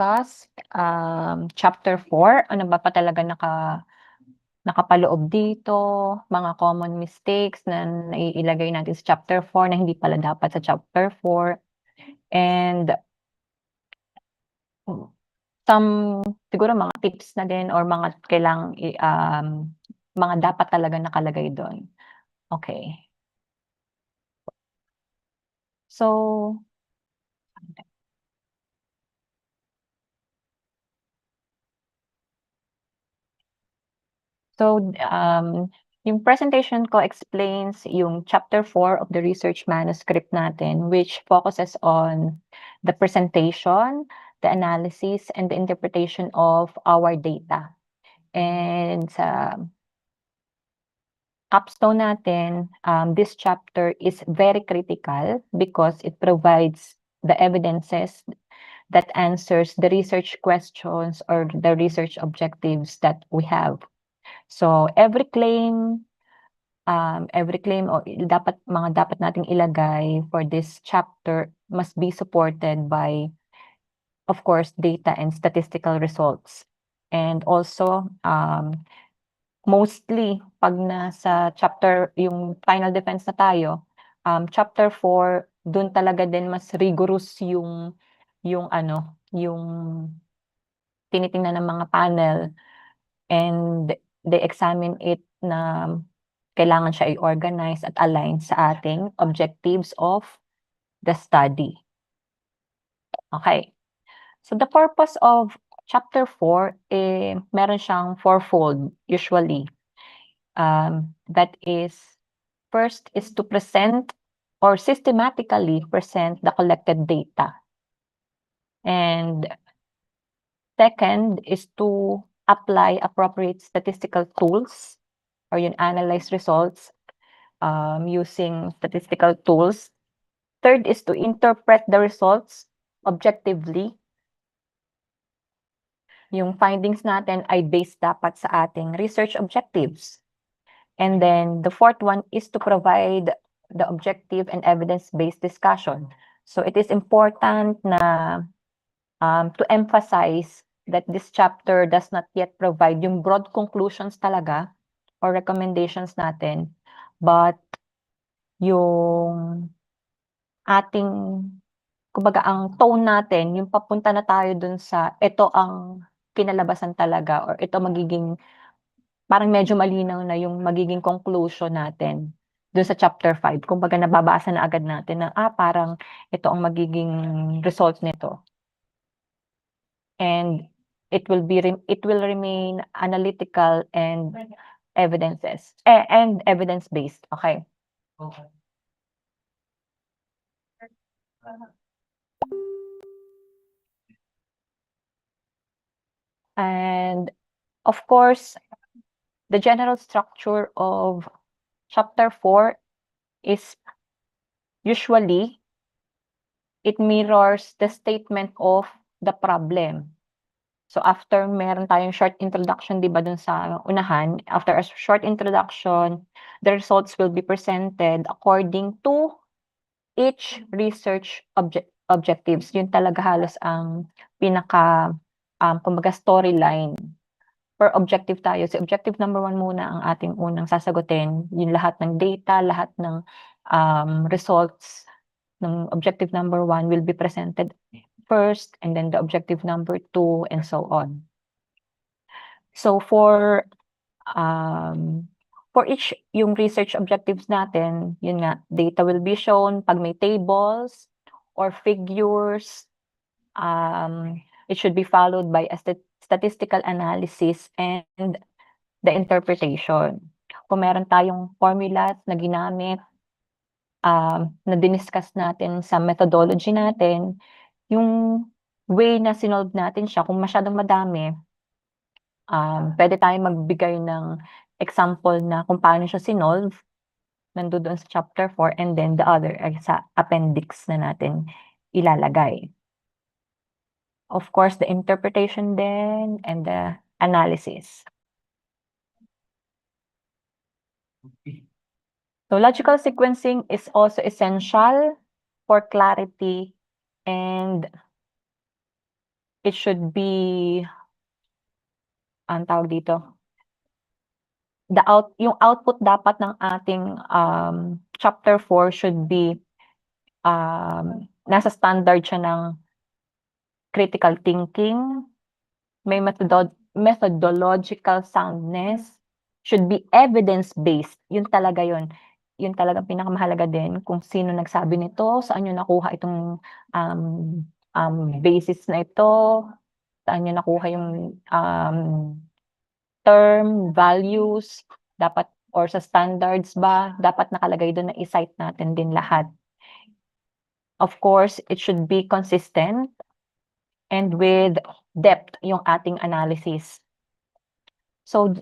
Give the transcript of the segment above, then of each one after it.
discuss chapter 4. Ano ba pa talaga nakapaloob dito, mga common mistakes na naiilagay natin sa chapter 4 na hindi pala dapat sa chapter 4. And some siguro mga tips na din or mga mga dapat talaga nakalagay do'n. Okay. So yung presentation ko explains yung chapter 4 of the research manuscript natin, which focuses on the presentation, the analysis, and the interpretation of our data. And sa capstone natin, this chapter is very critical because it provides the evidences that answers the research questions or the research objectives that we have. So every claim o dapat nating ilagay for this chapter must be supported by, of course, data and statistical results. And also, mostly 'pag nasa chapter yung final defense na tayo, chapter 4 dun talaga din mas rigorous yung tinitingnan ng mga panel, and they examine it na kailangan siya i-organize at align sa ating objectives of the study. Okay. So the purpose of chapter 4, meron siyang fourfold usually. That is, first is to present or systematically present the collected data. And second is to apply appropriate statistical tools or yung analyze results using statistical tools. Third is to interpret the results objectively. Yung findings natin ay based dapat sa ating research objectives. And then the fourth one is to provide the objective and evidence-based discussion. So it is important na to emphasize that this chapter does not yet provide yung broad conclusions talaga or recommendations natin, but yung ating, kumbaga, ang tone natin, yung papunta na tayo dun sa ito ang kinalabasan talaga or ito magiging parang medyo malinaw na yung magiging conclusion natin dun sa chapter 5. Kumbaga nababasa na agad natin na parang ito ang magiging result nito. And it will remain analytical and evidence-based. Okay. And of course, the general structure of chapter 4 is usually it mirrors the statement of the problem. So after meron tayong short introduction, 'di ba, dun sa unahan, after a short introduction, the results will be presented according to each research objectives. Yun talaga halos ang pinaka kumbaga storyline. Per objective tayo. Si objective number 1 muna ang ating unang sasagutin. Yung lahat ng data, lahat ng results ng objective number 1 will be presented first, and then the objective number 2, and so on. So for each yung research objectives natin, yun nga, data will be shown. Pag may tables or figures, it should be followed by a statistical analysis and the interpretation. Kung meron tayong formulas na ginamit, na diniscuss natin sa methodology natin, yung way na sinolve natin siya, kung masyadong madami, pwede tayong magbigay ng example na kung paano siya sinolve, nandoon sa chapter 4, and then the other ay sa appendix na natin ilalagay. Of course, the interpretation then and the analysis. So logical sequencing is also essential for clarity and it should be, ang tawag dito, yung output dapat ng ating chapter 4 should be nasa standard siya ng critical thinking, may methodological soundness, should be evidence-based. Yun talaga yun. Yun talagang pinakamahalaga din kung sino nagsabi nito, saan niyo nakuha itong basis na ito, saan niyo nakuha yung term, values, dapat or sa standards ba, dapat nakalagay doon na i-cite natin din lahat. Of course, it should be consistent and with depth yung ating analysis. So,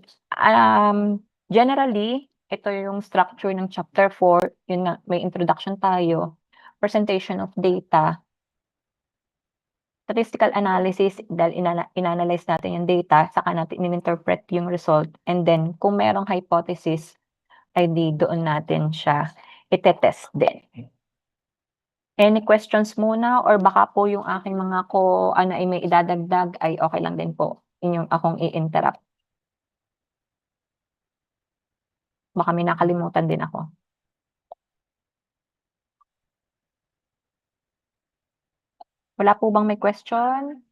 generally, ito yung structure ng chapter 4. Yun nga, may introduction tayo, presentation of data, statistical analysis, dahil inanalyze natin yung data, saka natin in-interpret yung result, and then kung merong hypothesis, ay di doon natin siya itetest din. Any questions muna or baka po yung aking mga ay may idadagdag ay okay lang din po inyong akong i-interrupt. Baka may nakalimutan din ako. Wala po bang may question?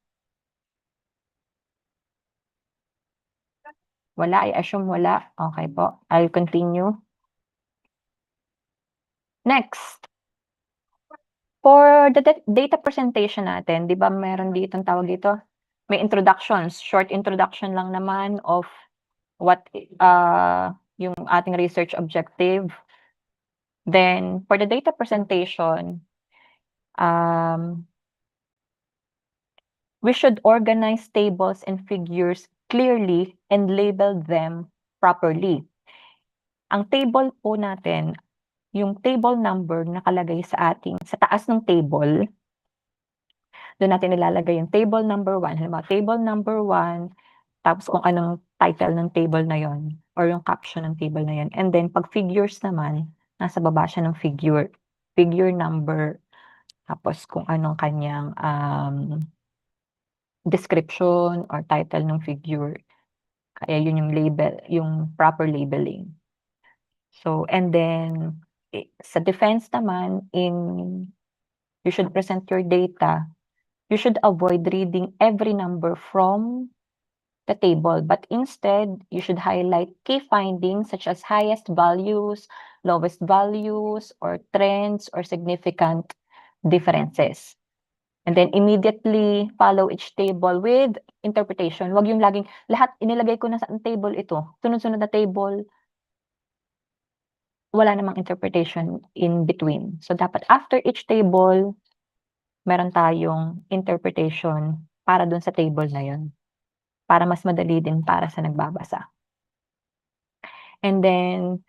Wala, I assume wala. Okay po, I'll continue. Next. For the data presentation natin, 'di ba meron ditong tawag dito, may introductions, short introduction lang naman of what yung ating research objective. Then for the data presentation, we should organize tables and figures clearly and label them properly. Ang table po natin, yung table number nakalagay sa taas ng table, doon natin nilalagay yung table number 1. Halimbawa, table number 1, tapos kung anong title ng table na yon or yung caption ng table na yon. And then, pag figures naman, nasa baba siya ng figure. Figure number, tapos kung anong kanyang description or title ng figure. Kaya yun yung label, yung proper labeling. So, and then, sa defense naman, you should present your data. You should avoid reading every number from the table, but instead, you should highlight key findings such as highest values, lowest values, or trends, or significant differences. And then immediately follow each table with interpretation. Wag yung laging, lahat inilagay ko na sa table ito, sunod-sunod na table, wala namang interpretation in between. So dapat after each table, meron tayong interpretation para dun sa table na yun. Para mas madali din para sa nagbabasa. And then,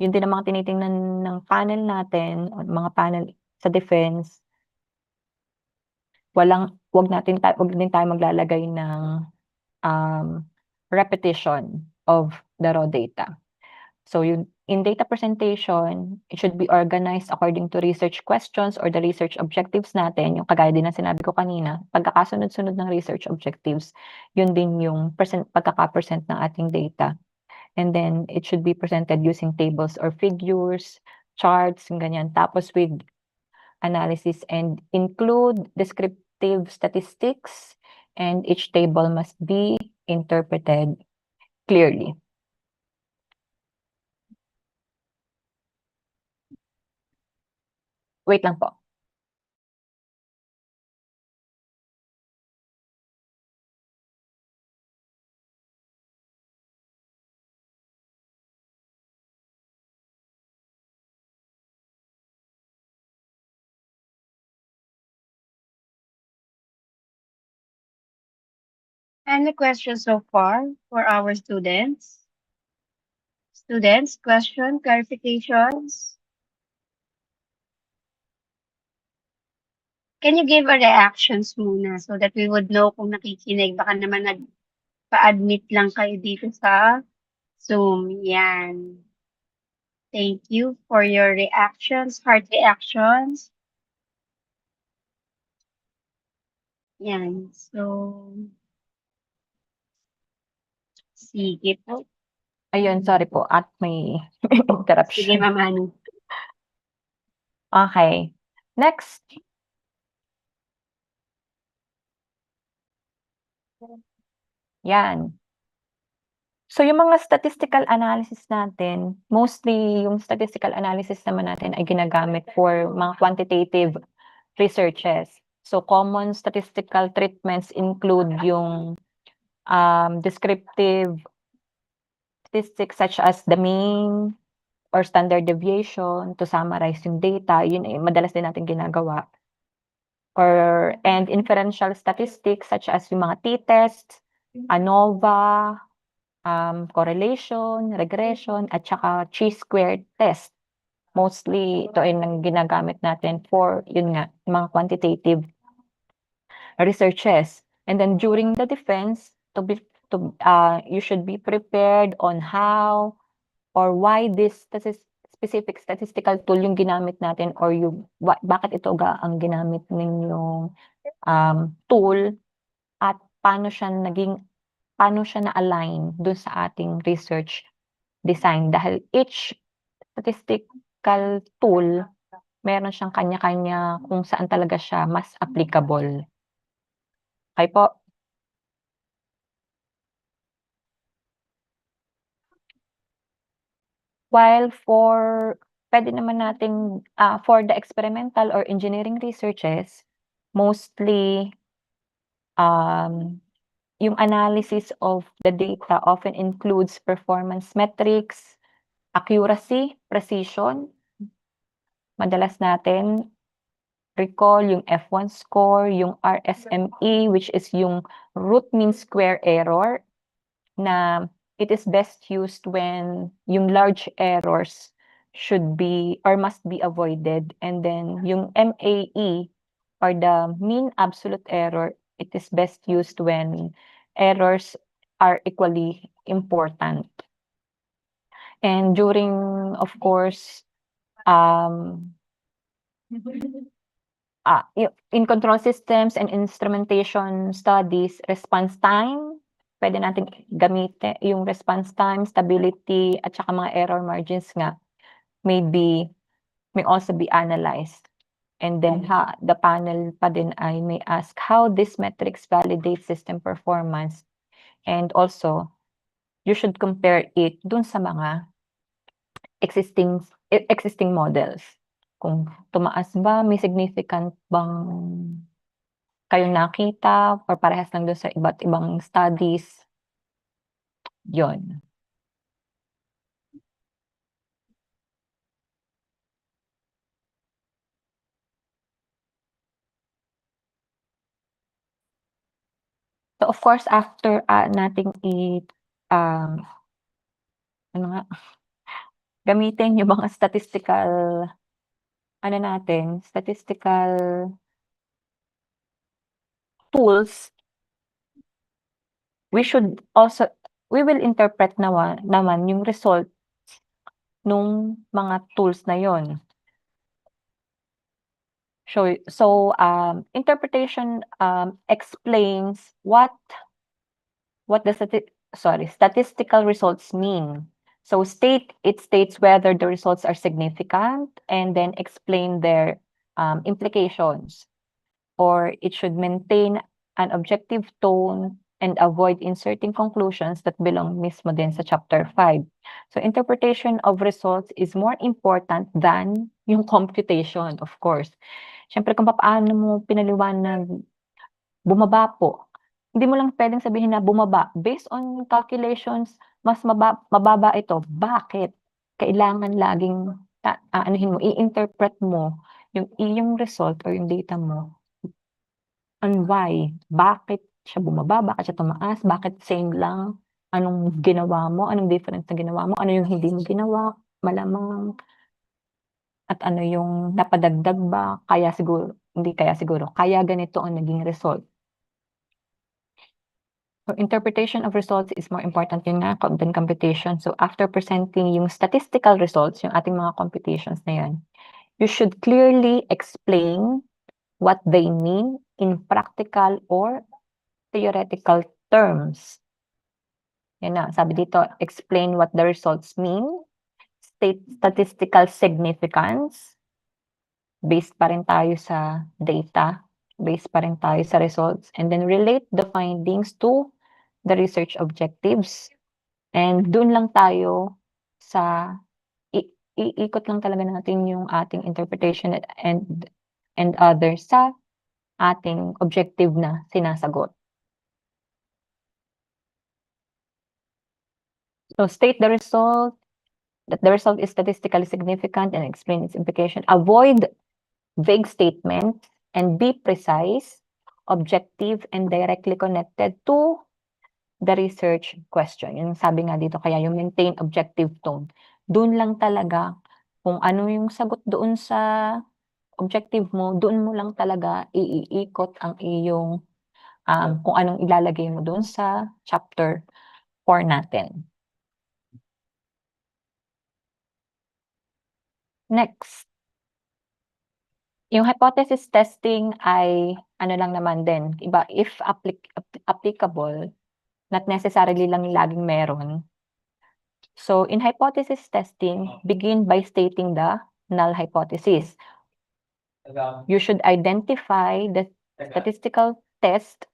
yun din ang mga tinitingnan ng panel natin, o mga panel sa defense, wag din tayo maglalagay ng repetition of the raw data. So in data presentation, it should be organized according to research questions or the research objectives natin, yung kagaya din ng sinabi ko kanina, pagkakasunod-sunod ng research objectives, yun din yung pagkaka-present ng ating data. And then it should be presented using tables or figures, charts, yung ganyan. Tapos with analysis and include descriptive statistics, and each table must be interpreted clearly. Wait lang po. Any questions so far for our students? Students, question, clarifications? Can you give a reactions muna so that we would know kung nakikinig? Baka naman nagpa-admit lang kayo dito sa Zoom. Yan. Thank you for your reactions, heart reactions. Yan. So, sige po. Ayun, sorry po at may Sige, interruption. Ma'am Anu. Okay. Next. Yan. So, yung mga statistical analysis natin, mostly yung statistical analysis naman natin ay ginagamit for mga quantitative researches. So, common statistical treatments include yung descriptive statistics such as the mean or standard deviation to summarize yung data. Yun ay madalas din natin ginagawa. And inferential statistics such as yung mga t-tests, ANOVA, correlation, regression, at saka chi-squared test. Mostly, ito ay nang ginagamit natin for, yun nga, mga quantitative researches. And then during the defense, you should be prepared on how or why this specific statistical tool yung ginamit natin or yung bakit ito ang ginamit ninyong tool at paano siya na-align dun sa ating research design dahil each statistical tool meron siyang kanya-kanya kung saan talaga siya mas applicable. Okay po? While pwede naman nating, for the experimental or engineering researches, mostly, yung analysis of the data often includes performance metrics, accuracy, precision. Madalas natin recall yung F1 score, yung RSME, which is yung root mean square error, na it is best used when yung large errors should be or must be avoided. And then yung MAE or the mean absolute error, it is best used when errors are equally important. And during, of course, in control systems and instrumentation studies, response time, pwede natin gamitin yung response time, stability, at saka mga error margins nga may also be analyzed. And then the panel pa din ay may ask how these metrics validate system performance. And also, you should compare it dun sa mga existing models. Kung tumaas ba, may significant bang kayong nakita or parehas lang dun sa iba't ibang studies, yun. So, of course, after nating ano nga, gamitin yung mga statistical tools, we will interpret naman yung result nung mga tools na yon. So, interpretation explains what the statistical results mean. So it states whether the results are significant and then explain their implications. Or it should maintain an objective tone and avoid inserting conclusions that belong mismo din sa chapter 5. So interpretation of results is more important than yung computation, of course. Siyempre kung paano mo pinaliwanag, bumaba po. Hindi mo lang pwedeng sabihin na bumaba. Based on calculations, mas mababa ito. Bakit? Kailangan laging i-interpret mo yung iyong result or yung data mo on why. Bakit siya bumaba? Bakit siya tumaas? Bakit same lang? Anong ginawa mo? Anong difference na ginawa mo? Ano yung hindi mo ginawa? Malamang. At ano yung napadagdag ba? Hindi kaya siguro. Kaya ganito ang naging result. So interpretation of results is more important yun nga than computation. So after presenting yung statistical results, yung ating mga computations na yan, you should clearly explain what they mean in practical or theoretical terms. Yan na, sabi dito, explain what the results mean, state statistical significance, based pa rin tayo sa data, based pa rin tayo sa results, and then relate the findings to the research objectives. And dun lang tayo sa iikot lang talaga natin yung ating interpretation and others sa ating objective na sinasagot. So state the result, that the result is statistically significant and explain its implication. Avoid vague statements and be precise, objective, and directly connected to the research question. Yung sabi nga dito, kaya yung maintain objective tone. Doon lang talaga kung ano yung sagot doon sa objective mo, doon mo lang talaga iikot ang iyong kung anong ilalagay mo doon sa chapter 4 natin. Next. Yung hypothesis testing ay ano lang naman din, iba if applicable, not necessarily lang laging meron. So in hypothesis testing, begin by stating the null hypothesis. You should identify the statistical test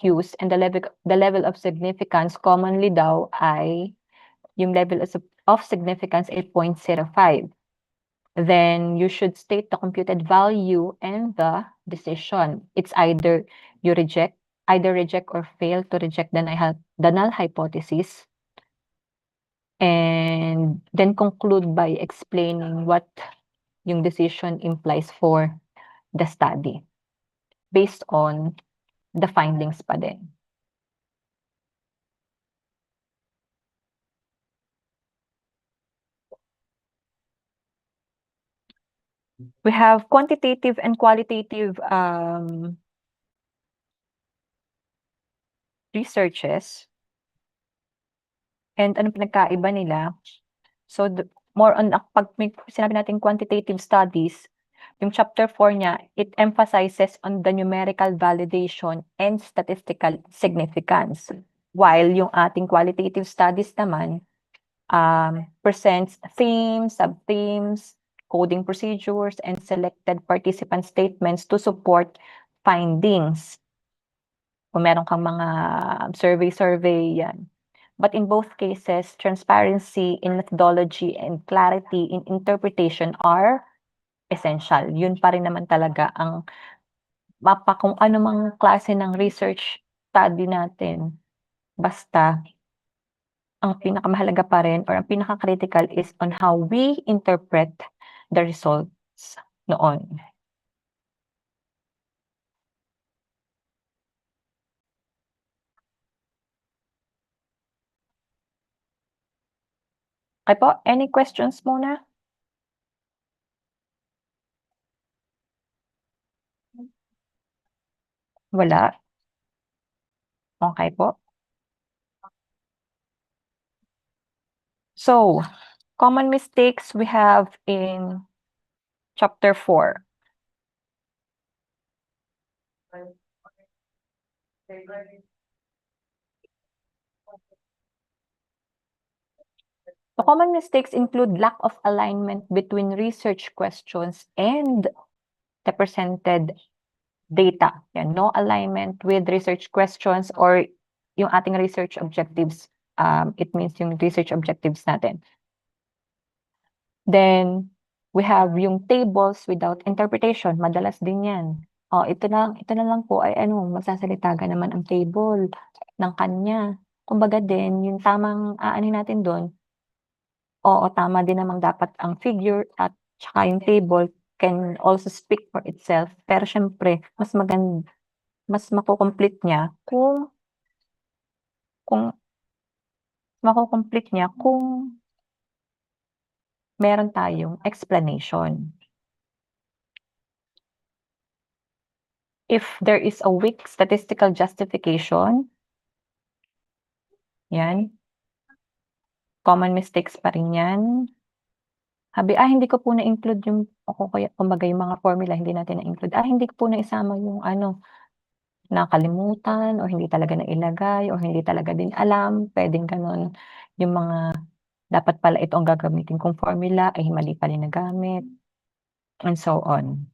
used and the level of significance. Commonly daw ay yung level of significance ay 0.05. Then you should state the computed value and the decision. It's either you reject or fail to reject the null hypothesis, and then conclude by explaining what yung decision implies for the study based on the findings pa din. We have quantitative and qualitative researches. And ano pinagkaiba nila? So more on pag sinabi natin quantitative studies, yung chapter 4 niya, it emphasizes on the numerical validation and statistical significance. While yung ating qualitative studies naman presents themes, sub-themes, coding procedures, and selected participant statements to support findings. Kung meron kang mga survey, yan. But in both cases, transparency in methodology and clarity in interpretation are essential. Yun pa rin naman talaga ang mapa kung ano mang klase ng research study natin. Basta, ang pinakamahalaga pa rin or ang pinaka-critical is on how we interpret the results noon. Okay po, any questions muna? Wala? Okay po. So, common mistakes we have in chapter 4. The common mistakes include lack of alignment between research questions and the presented data. Yan, no alignment with research questions or yung ating research objectives. It means yung research objectives natin. Then, we have yung tables without interpretation. Madalas din yan. Ito na lang po ay magsasalita ka naman ang table ng kanya. Kumbaga din, yung tamang aanin natin doon, oo, tama din namang dapat ang figure at tsaka yung table can also speak for itself. Pero syempre, mas mako-complete niya kung meron tayong explanation. If there is a weak statistical justification, yan, common mistakes pa rin yan. Sabi, hindi ko po na-include yung o kaya kumbaga yung mga formula hindi natin na-include, hindi ko po naisama yung ano, nakalimutan or hindi talaga nailagay or hindi talaga din alam, puwedeng gano'n. Yung mga dapat pala ito ang gagamitin kong formula, ay mali pala yung nagamit, and so on.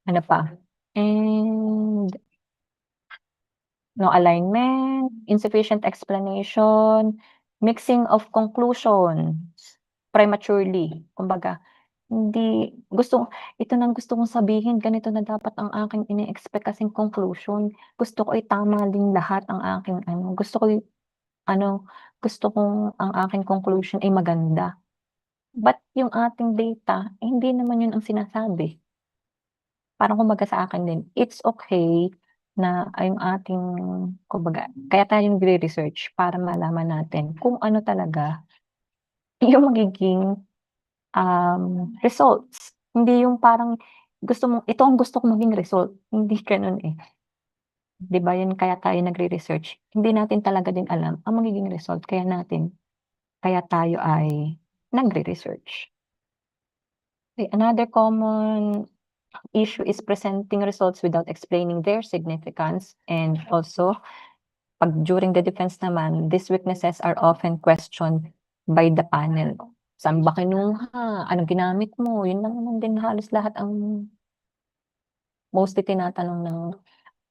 Ano pa? And no alignment, insufficient explanation, mixing of conclusions prematurely. Kumbaga, hindi ito na ang gusto kong sabihin, ganito na dapat ang aking ine-expect kasing conclusion. Gusto ko ay tama din lahat ang aking ano, ano, gusto kong ang aking conclusion ay maganda. But yung ating data, hindi naman yun ang sinasabi. Parang kumbaga sa akin din, it's okay na yung ating kumbaga kaya tayo nagre-research para malaman natin kung ano talaga yung magiging, results. Hindi yung parang ito ang gusto kong maging result, hindi gano'n, eh. 'Di ba yun kaya tayo nagre-research, hindi natin talaga din alam ang magiging result kaya tayo ay nagre-research. Okay, another common issue is presenting results without explaining their significance, and also 'pag during the defense naman, these weaknesses are often questioned by the panel. "Saan ba kinuha? Anong ginamit mo?" Yun lang naman din halos lahat ang mostly tinatanong ng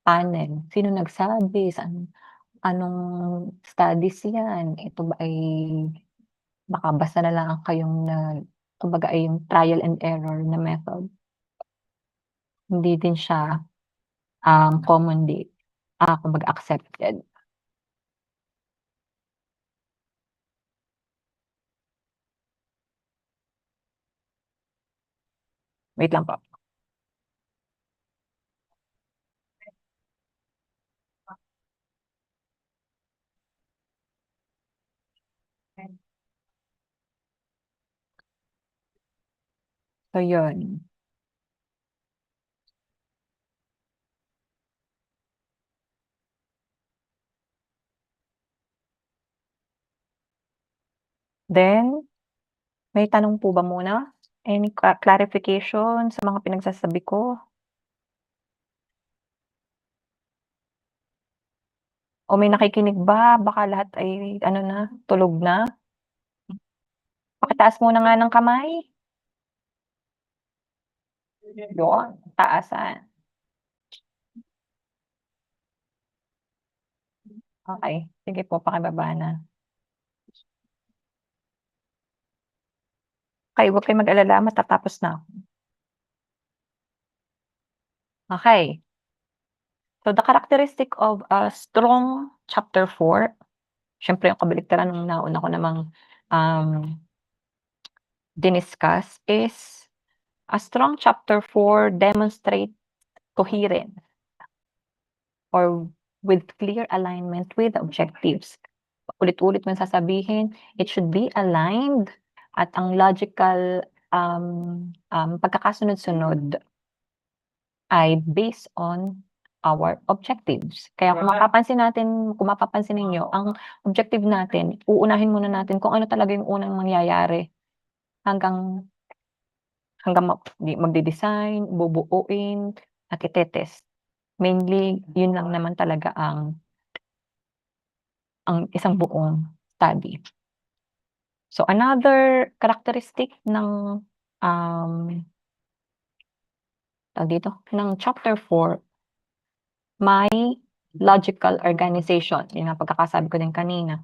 panel. Sino nagsabi? Anong studies 'yan? Ito ba ay baka basta na lang kayong kumbaga ay yung trial and error na method. Hindi din siya, commonly, kumbaga accepted. Wait lang po. So yun. Then, may tanong po ba muna? Any clarification sa mga pinagsasabi ko? O may nakikinig ba? Baka lahat ay ano na, tulog na? Pakitaas muna nga ng kamay. Yun, taasan. Okey, sige po pakibaba na. Okey, huwag kayong mag-alala matatapos na ako. Okey. So the characteristic of a strong chapter 4, siyempre yung kabaliktaran nung nauna ko namang, um, diniscuss is a strong chapter 4 demonstrate coherence or with clear alignment with objectives. Ulit-ulit mo sasabihin, it should be aligned at ang logical, pagkakasunod-sunod ay based on our objectives. Kaya kung mapapansin ninyo, ang objective natin, uunahin muna natin kung ano talaga yung unang mangyayari hanggang hanggang magde-design, bubuuin, at ite-test. Mainly, yun lang naman talaga ang isang buong study. So another characteristic ng, tawag dito, ng chapter 4, may logical organization, yun nga pagkakasabi ko din kanina.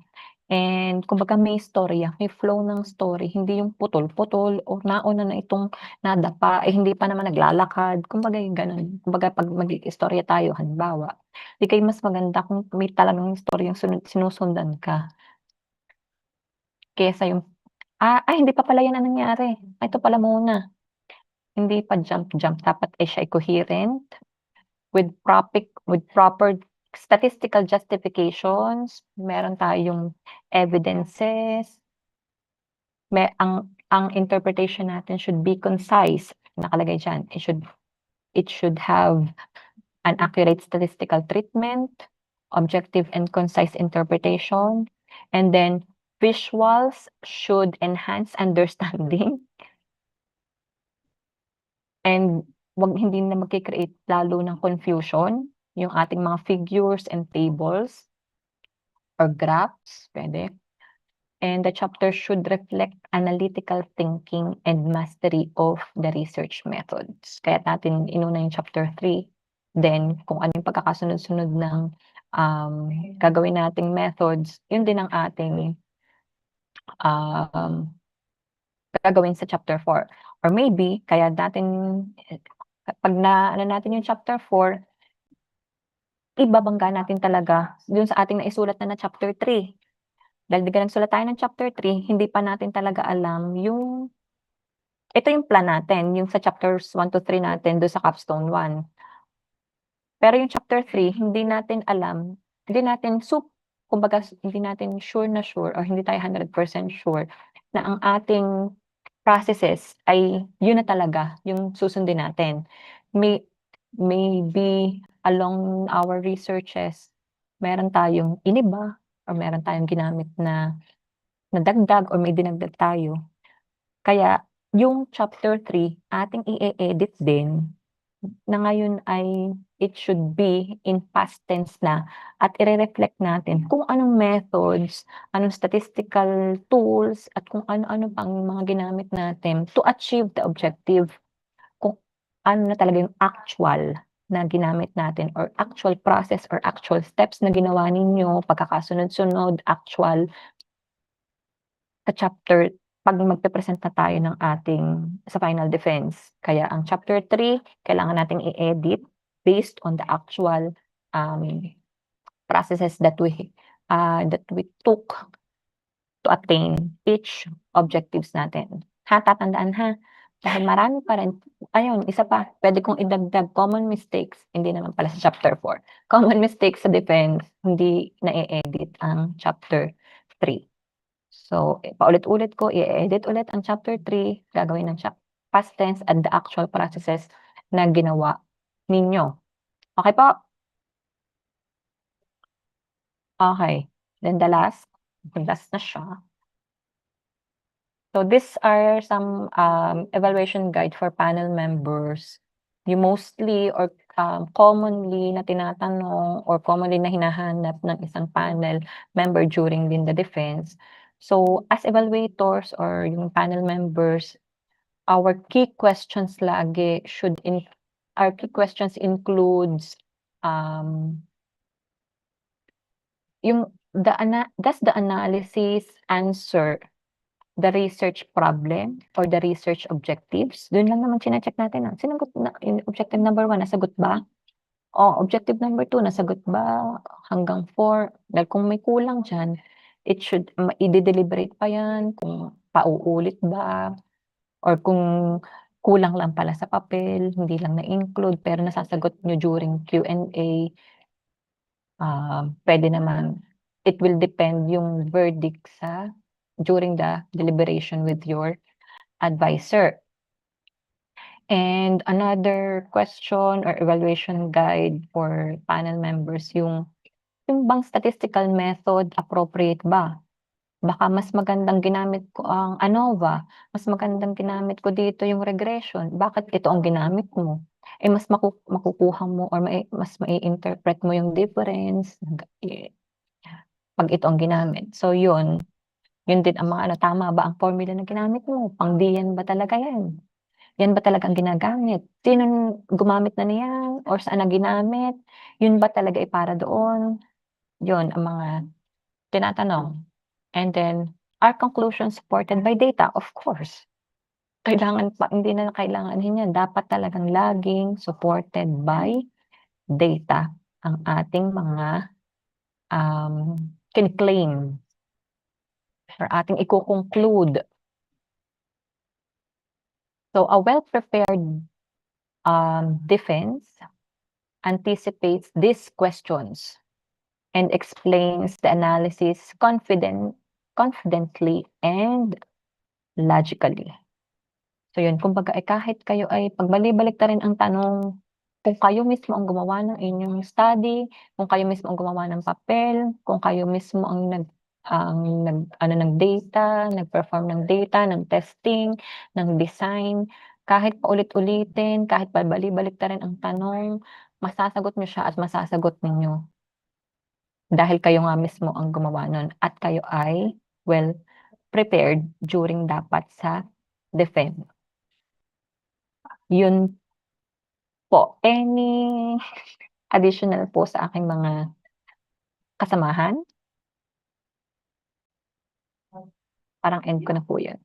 And kumbaga may istorya, may flow ng story, hindi yung putol-putol o nauna na itong nadapa, hindi pa naman naglalakad, kumbaga yung gano'n. Kumbaga 'pag mag-iistorya tayo halimbawa, 'di kaya mas maganda kung may talagang istoryang sinusundan ka, kaysa yung, hindi pa pala 'yan ang nangyari, ito pala muna. Hindi pa jump-jump, dapat ay siya ay coherent with proper statistical justifications, meron tayong evidences, ang interpretation natin should be concise, nakalagay diyan. It should have an accurate statistical treatment, objective and concise interpretation, and then visuals should enhance understanding and hindi na magke-create lalo ng confusion yung ating mga figures and tables or graphs, puwede. And the chapter should reflect analytical thinking and mastery of the research methods. Kaya natin inuna yung chapter 3, then kung ano yung pagkakasunod-sunod ng, gagawin nating methods, yun din ang ating, um, gagawin sa chapter 4. Or maybe kaya natin, 'pag naano natin yung chapter 4, ibabangga natin talaga dun sa ating naisulat na chapter 3. Dahil 'di ba nagsulat tayo ng chapter 3, hindi pa natin talaga alam yung ito yung plan natin, yung sa chapters 1 to 3 natin dun sa capstone 1. Pero yung chapter 3 hindi natin alam, hindi natin kumbaga hindi natin sure na sure or hindi tayo 100% sure na ang ating processes ay yun na talaga yung susundin natin. Maybe along our researches, meron tayong iniba or meron tayong ginamit na dagdag or may dinagdag tayo. Kaya yung chapter 3 ating i-e-edit din na ngayon ay it should be in past tense na at ire-reflect natin kung anong methods, anong statistical tools, at kung ano-ano pang mga ginamit natin to achieve the objective. Kung ano na talaga yung actual na ginamit natin or actual process or actual steps na ginawa ninyo, pagkakasunod-sunod, actual sa chapter 'pag magpe-present na tayo ng ating sa final defense. Kaya ang chapter 3 kailangan nating i-edit based on the actual, processes that we took to attain each objectives natin. Tatandaan dahil marami pa rin ayun isa pa puwede kong idagdag common mistakes, hindi naman pala sa chapter 4. Common mistakes sa defense, hindi na-e-edit ang chapter 3. So, paulit-ulit ko, i-e-edit ulit ang chapter 3, gagawin ng past tense and the actual processes na ginawa ninyo. Okey po? Okey. Then the last na siya. So these are some, evaluation guide for panel members. Yung mostly or, commonly na tinatanong or commonly na hinahanap ng isang panel member during din the defense. So as evaluators or yung panel members, our key questions lagi our key questions includes, yung does the analysis answer the research problem or the research objectives? Dun lang naman chine-check natin, sinagot na yung objective number 1 nasagot ba? O objective number 2 nasagot ba hanggang 4? Dahil kung may kulang diyan, it should ide-deliberate pa yan kung pauulit ba or kung kulang lang pala sa papel, hindi lang na-include pero nasasagot niyo during Q&A, puwede naman. It will depend yung verdict during the deliberation with your advisor. And another question or evaluation guide for panel members yung bang statistical method appropriate ba? Baka mas magandang ginamit ko ang ANOVA, mas magandang ginamit ko dito yung regression, bakit ito ang ginamit mo? Mas makukuha mo or mas mai-interpret mo yung difference, 'pag ito ang ginamit. So yun din ang mga tama ba ang formula na ginamit mo, pang-DIAN ba talaga yan? Yan ba talaga ang ginagamit? Sinong gumamit na niyan or saan na ginamit? Yun ba talaga ay para doon? Yun ang mga tinatanong. And then, are conclusions supported by data? Of course. Hindi na kailangan yan, dapat talagang laging supported by data ang ating mga, kini-claim or ating iko-conclude. So a well-prepared, defense anticipates these questions and explains the analysis confidently and logically. So yun, kumbaga kahit kayo ay 'pag bali-baliktarin ang tanong, kung kayo mismo ang gumawa ng inyong study, kung kayo mismo ang gumawa ng papel, kung kayo mismo ang ang nag-ano ng data, nag-perform ng data, ng testing, ng design, kahit paulit-ulitin, kahit pabalik-baliktarin ang tanong, masasagot niyo siya at masasagot ninyo. Dahil kayo nga mismo ang gumawa nun at kayo ay well prepared during dapat sa defense. Yun po. Any additional po sa aking mga kasamahan? Parang end ko na po yun.